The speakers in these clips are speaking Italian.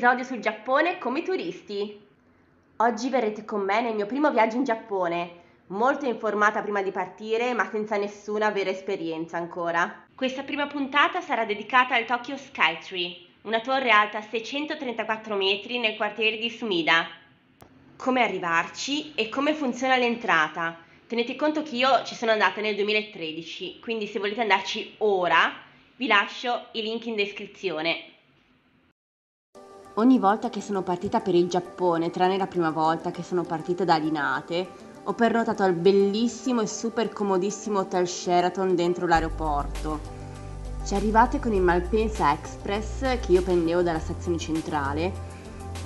episodio sul Giappone come turisti. Oggi verrete con me nel mio primo viaggio in Giappone, molto informata prima di partire ma senza nessuna vera esperienza ancora. Questa prima puntata sarà dedicata al Tokyo Skytree, una torre alta 634 metri nel quartiere di Sumida. Come arrivarci e come funziona l'entrata. Tenete conto che io ci sono andata nel 2013, quindi se volete andarci ora vi lascio i link in descrizione. Ogni volta che sono partita per il Giappone, tranne la prima volta che sono partita da Linate, ho pernottato al bellissimo e super comodissimo Hotel Sheraton dentro l'aeroporto. Ci arrivate con il Malpensa Express che io prendevo dalla stazione centrale,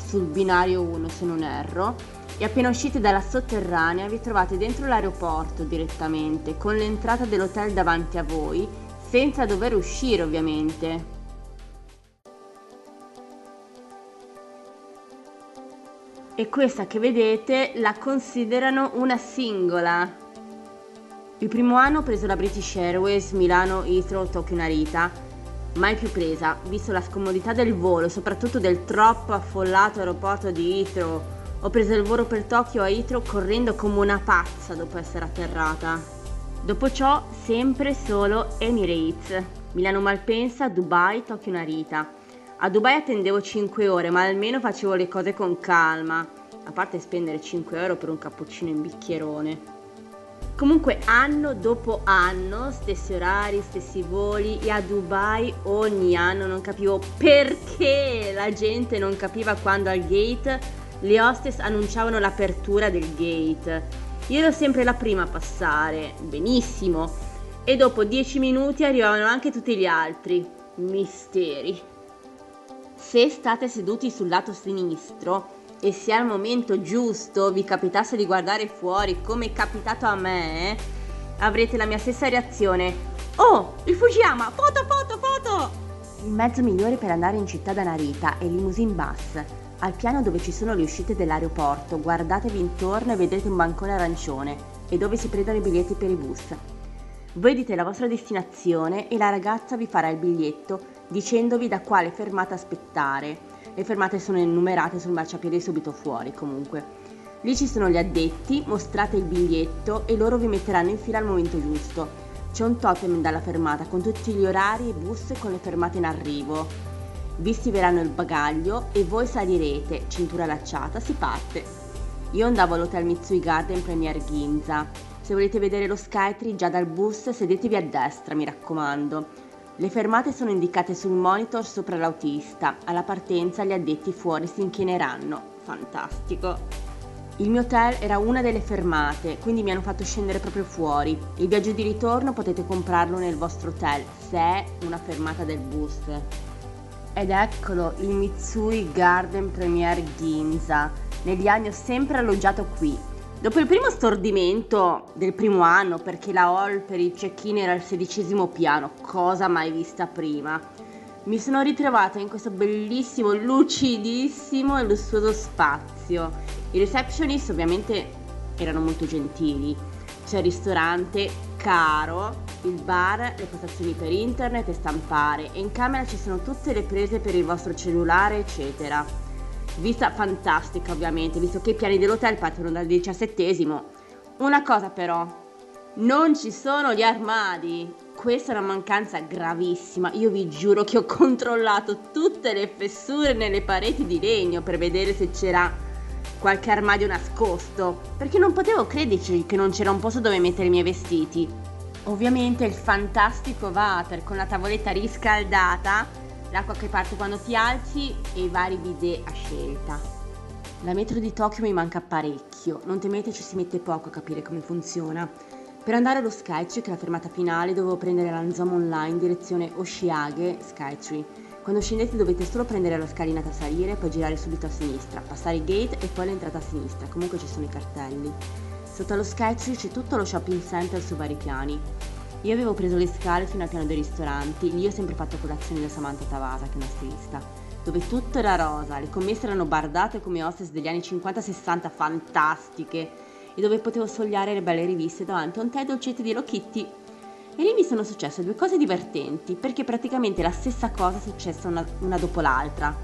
sul binario 1 se non erro, e appena uscite dalla sotterranea vi trovate dentro l'aeroporto direttamente, con l'entrata dell'hotel davanti a voi, senza dover uscire ovviamente. E questa che vedete la considerano una singola. Il primo anno ho preso la British Airways Milano Heathrow Tokyo Narita, mai più presa, visto la scomodità del volo e soprattutto del troppo affollato aeroporto di Heathrow. Ho preso il volo per Tokyo a Heathrow correndo come una pazza dopo essere atterrata. Dopo ciò sempre solo Emirates, Milano Malpensa, Dubai, Tokyo Narita. A Dubai attendevo 5 ore, ma almeno facevo le cose con calma, a parte spendere 5 euro per un cappuccino in bicchierone. Comunque anno dopo anno, stessi orari, stessi voli, e a Dubai ogni anno non capivo perché la gente non capiva quando al gate le hostess annunciavano l'apertura del gate. Io ero sempre la prima a passare, benissimo, e dopo 10 minuti arrivavano anche tutti gli altri. Misteri. Se state seduti sul lato sinistro e se al momento giusto vi capitasse di guardare fuori come è capitato a me, avrete la mia stessa reazione. Oh, il Fujiyama, foto, foto, foto! Il mezzo migliore per andare in città da Narita è il limousine bus. Al piano dove ci sono le uscite dell'aeroporto, guardatevi intorno e vedrete un bancone arancione e dove si prendono i biglietti per i bus. Voi dite la vostra destinazione e la ragazza vi farà il biglietto dicendovi da quale fermata aspettare. Le fermate sono enumerate sul marciapiede subito fuori comunque. Lì ci sono gli addetti, mostrate il biglietto e loro vi metteranno in fila al momento giusto. C'è un totem dalla fermata con tutti gli orari e bus con le fermate in arrivo. Vi stiveranno il bagaglio e voi salirete, cintura allacciata, si parte. Io andavo all'hotel Mitsui Garden Premier Ginza. Se volete vedere lo Skytree già dal bus sedetevi a destra, mi raccomando. Le fermate sono indicate sul monitor sopra l'autista. Alla partenza gli addetti fuori si inchineranno. Fantastico! Il mio hotel era una delle fermate, quindi mi hanno fatto scendere proprio fuori. Il viaggio di ritorno potete comprarlo nel vostro hotel, se è una fermata del bus. Ed eccolo, il Mitsui Garden Premier Ginza. Negli anni ho sempre alloggiato qui. Dopo il primo stordimento del primo anno, perché la hall per il check-in era al 16° piano, cosa mai vista prima, mi sono ritrovata in questo bellissimo, lucidissimo e lussuoso spazio. I receptionist ovviamente erano molto gentili. C'è il ristorante caro, il bar, le postazioni per internet e stampare, e in camera ci sono tutte le prese per il vostro cellulare, eccetera. Vista fantastica ovviamente, visto che i piani dell'hotel partono dal 17°. Una cosa però, non ci sono gli armadi. Questa è una mancanza gravissima. Io vi giuro che ho controllato tutte le fessure nelle pareti di legno per vedere se c'era qualche armadio nascosto, perché non potevo crederci che non c'era un posto dove mettere i miei vestiti. Ovviamente il fantastico water con la tavoletta riscaldata, l'acqua che parte quando ti alzi e i vari bidet a scelta. La metro di Tokyo mi manca parecchio, non temete, ci si mette poco a capire come funziona. Per andare allo Skytree, che è la fermata finale, dovevo prendere la Nzomon Line direzione Oshiage Skytree. Quando scendete dovete solo prendere la scalinata a salire, poi girare subito a sinistra, passare il gate e poi l'entrata a sinistra, comunque ci sono i cartelli. Sotto allo Skytree c'è tutto lo shopping center su vari piani. Io avevo preso le scale fino al piano dei ristoranti, lì ho sempre fatto colazione da Samantha Tavasa, che è una stilista, dove tutto era rosa, le commesse erano bardate come hostess degli anni 50-60 fantastiche, e dove potevo sfogliare le belle riviste davanti a un tè dolcetto di Hello Kitty. E lì mi sono successe due cose divertenti, perché praticamente la stessa cosa è successa una dopo l'altra.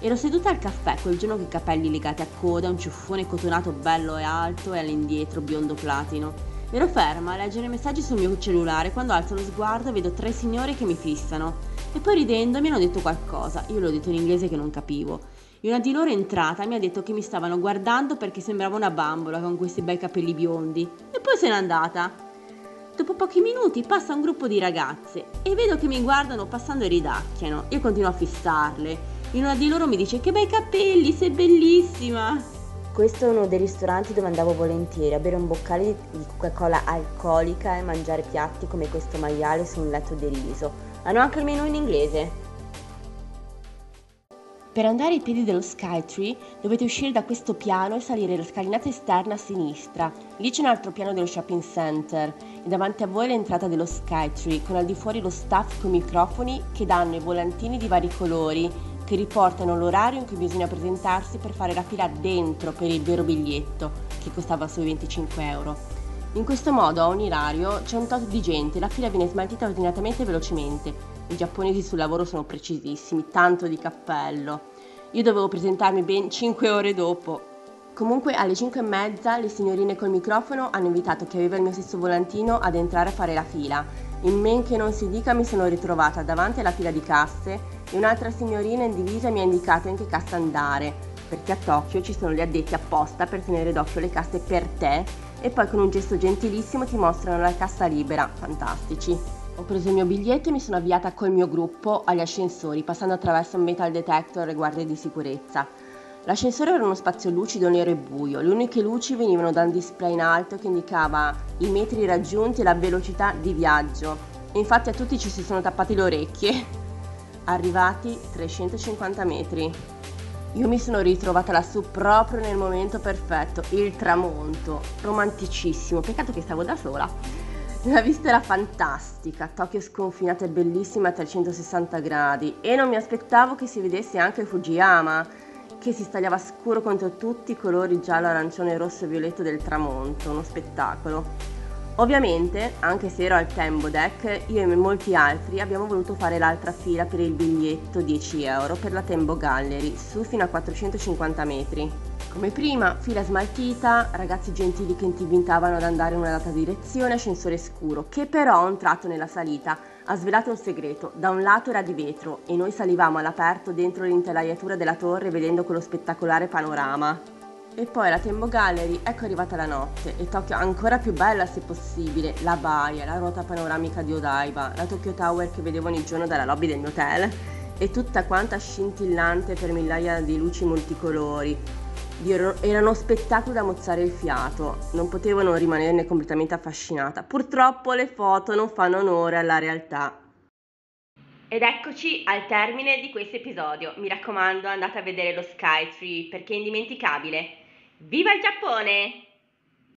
Ero seduta al caffè quel giorno con i capelli legati a coda, un ciuffone cotonato bello e alto e all'indietro biondo platino. Ero ferma a leggere i messaggi sul mio cellulare quando alzo lo sguardo e vedo 3 signore che mi fissano. E poi ridendo mi hanno detto qualcosa, io l'ho detto in inglese che non capivo. E una di loro entrata mi ha detto che mi stavano guardando perché sembrava una bambola con questi bei capelli biondi. E poi se n'è andata. Dopo pochi minuti passa un gruppo di ragazze e vedo che mi guardano passando e ridacchiano. Io continuo a fissarle. E una di loro mi dice: che bei capelli, sei bellissima! Questo è uno dei ristoranti dove andavo volentieri a bere un boccale di Coca-Cola alcolica e mangiare piatti come questo maiale su un letto di riso. Hanno anche il menù in inglese. Per andare ai piedi dello Skytree dovete uscire da questo piano e salire la scalinata esterna a sinistra. Lì c'è un altro piano dello shopping center e davanti a voi l'entrata dello Skytree con al di fuori lo staff con i microfoni che danno i volantini di vari colori che riportano l'orario in cui bisogna presentarsi per fare la fila dentro per il vero biglietto che costava sui 25 euro. In questo modo a ogni orario c'è un tot di gente e la fila viene smaltita ordinatamente e velocemente. I giapponesi sul lavoro sono precisissimi, tanto di cappello. Io dovevo presentarmi ben 5 ore dopo. Comunque alle 5:30 le signorine col microfono hanno invitato chi aveva il mio stesso volantino ad entrare a fare la fila. In men che non si dica mi sono ritrovata davanti alla fila di casse e un'altra signorina in divisa mi ha indicato in che cassa andare, perché a Tokyo ci sono gli addetti apposta per tenere d'occhio le casse per te e poi con un gesto gentilissimo ti mostrano la cassa libera. Fantastici. Ho preso il mio biglietto e mi sono avviata col mio gruppo agli ascensori, passando attraverso un metal detector e guardie di sicurezza. L'ascensore era uno spazio lucido, nero e buio. Le uniche luci venivano da un display in alto che indicava i metri raggiunti e la velocità di viaggio. E infatti a tutti ci si sono tappate le orecchie. Arrivati 350 metri. Io mi sono ritrovata lassù proprio nel momento perfetto, il tramonto, romanticissimo, peccato che stavo da sola. La vista era fantastica, Tokyo sconfinata e bellissima a 360 gradi e non mi aspettavo che si vedesse anche Fujiyama, che si stagliava scuro contro tutti i colori giallo, arancione, rosso e violetto del tramonto, uno spettacolo. Ovviamente, anche se ero al Tembo Deck, io e molti altri abbiamo voluto fare l'altra fila per il biglietto 10 euro per la Tembo Gallery, su fino a 450 metri. Come prima, fila smaltita, ragazzi gentili che ti invitavano ad andare in una data direzione, ascensore scuro, che però a un tratto nella salita ha svelato un segreto. Da un lato era di vetro e noi salivamo all'aperto dentro l'intelaiatura della torre vedendo quello spettacolare panorama. E poi la Tembo Gallery, ecco arrivata la notte, e Tokyo ancora più bella se possibile, la baia, la ruota panoramica di Odaiba, la Tokyo Tower che vedevo ogni giorno dalla lobby del mio hotel, e tutta quanta scintillante per migliaia di luci multicolori. Era uno spettacolo da mozzare il fiato, non potevo non rimanerne completamente affascinata. Purtroppo le foto non fanno onore alla realtà. Ed eccoci al termine di questo episodio. Mi raccomando, andate a vedere lo Skytree perché è indimenticabile. Viva il Giappone!